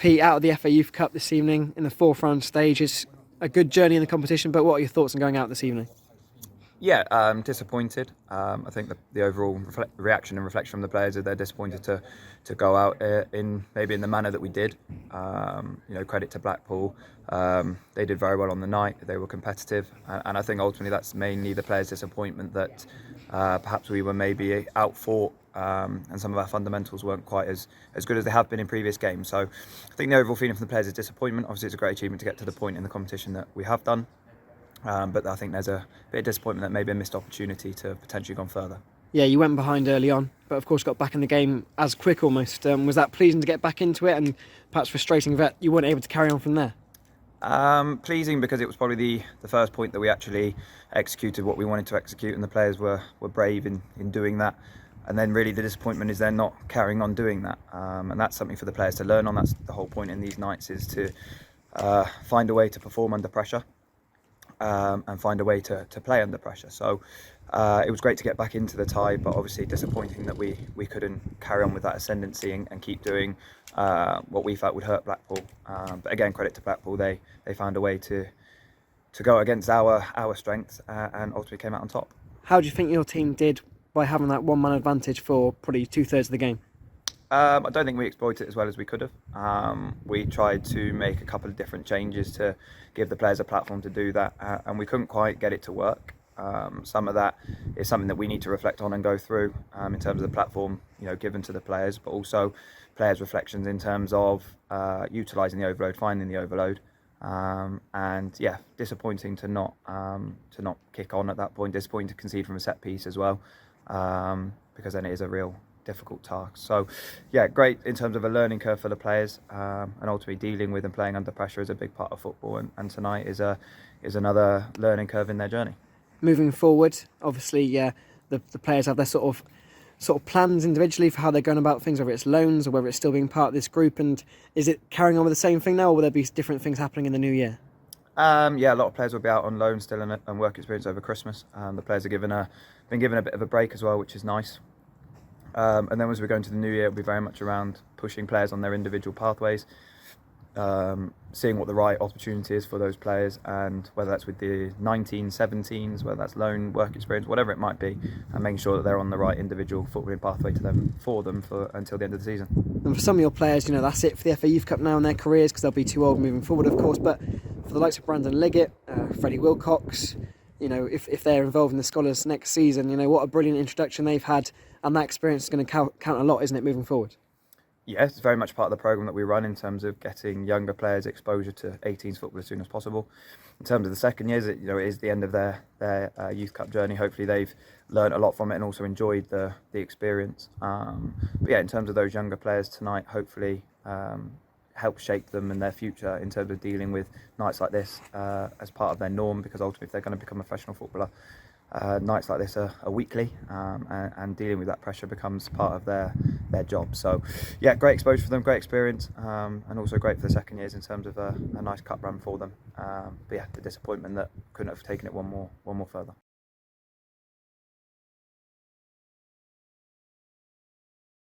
Pete, out of the FA Youth Cup this evening in the fourth round stage. It's a good journey in the competition, but what are your thoughts on going out this evening? Yeah, disappointed. I think the overall reaction and reflection from the players is they're disappointed to go out in maybe in the manner that we did. Credit to Blackpool. They did very well on the night. They were competitive, and I think ultimately that's mainly the players' disappointment that perhaps we were maybe outfought, and some of our fundamentals weren't quite as good as they have been in previous games. So I think the overall feeling from the players is disappointment. Obviously, it's a great achievement to get to the point in the competition that we have done. But I think there's a bit of disappointment that maybe a missed opportunity to potentially gone further. Yeah, you went behind early on, but of course got back in the game as quick almost. Was that pleasing to get back into it, and perhaps frustrating that you weren't able to carry on from there? Pleasing because it was probably the first point that we actually executed what we wanted to execute, and the players were brave in doing that. And then really the disappointment is they're not carrying on doing that, and that's something for the players to learn on. That's the whole point in these nights, is to find a way to perform under pressure. And find a way to play under pressure. So it was great to get back into the tie, but obviously disappointing that we couldn't carry on with that ascendancy and keep doing what we felt would hurt Blackpool. But again, credit to Blackpool, they found a way to go against our strengths and ultimately came out on top. How do you think your team did by having that one-man advantage for probably 2/3 of the game? I don't think we exploited it as well as we could have. We tried to make a couple of different changes to give the players a platform to do that, and we couldn't quite get it to work. Some of that is something that we need to reflect on and go through in terms of the platform, given to the players, but also players' reflections in terms of utilising the overload, finding the overload, and yeah, disappointing to not kick on at that point. Disappointing to concede from a set piece as well, because then it is a real difficult task. So yeah, great in terms of a learning curve for the players, and ultimately dealing with and playing under pressure is a big part of football, and tonight is another learning curve in their journey. Moving forward, obviously, the players have their sort of plans individually for how they're going about things, whether it's loans or whether it's still being part of this group. And is it carrying on with the same thing now, or will there be different things happening in the new year? Yeah, a lot of players will be out on loan still and work experience over Christmas. The players are been given a bit of a break as well, which is nice. And then as we go into the new year, it'll be very much around pushing players on their individual pathways, seeing what the right opportunity is for those players, and whether that's with the 19s, 17s, whether that's loan, work experience, whatever it might be, and making sure that they're on the right individual footballing pathway for them until the end of the season. And for some of your players, that's it for the FA Youth Cup now in their careers, because they'll be too old moving forward, of course. But for the likes of Brandon Liggett, Freddie Wilcox, if they're involved in the Scholars next season, what a brilliant introduction they've had, and that experience is going to count a lot, isn't it, moving forward? Yes, it's very much part of the programme that we run in terms of getting younger players exposure to 18s football as soon as possible. In terms of the second years, it is the end of their Youth Cup journey. Hopefully they've learned a lot from it and also enjoyed the experience. But yeah, in terms of those younger players tonight, hopefully help shape them and their future in terms of dealing with nights like this as part of their norm, because ultimately if they're going to become a professional footballer, nights like this are weekly, and dealing with that pressure becomes part of their job. So yeah, great exposure for them, great experience, and also great for the second years in terms of a nice cup run for them. But yeah, the disappointment that couldn't have taken it one more further.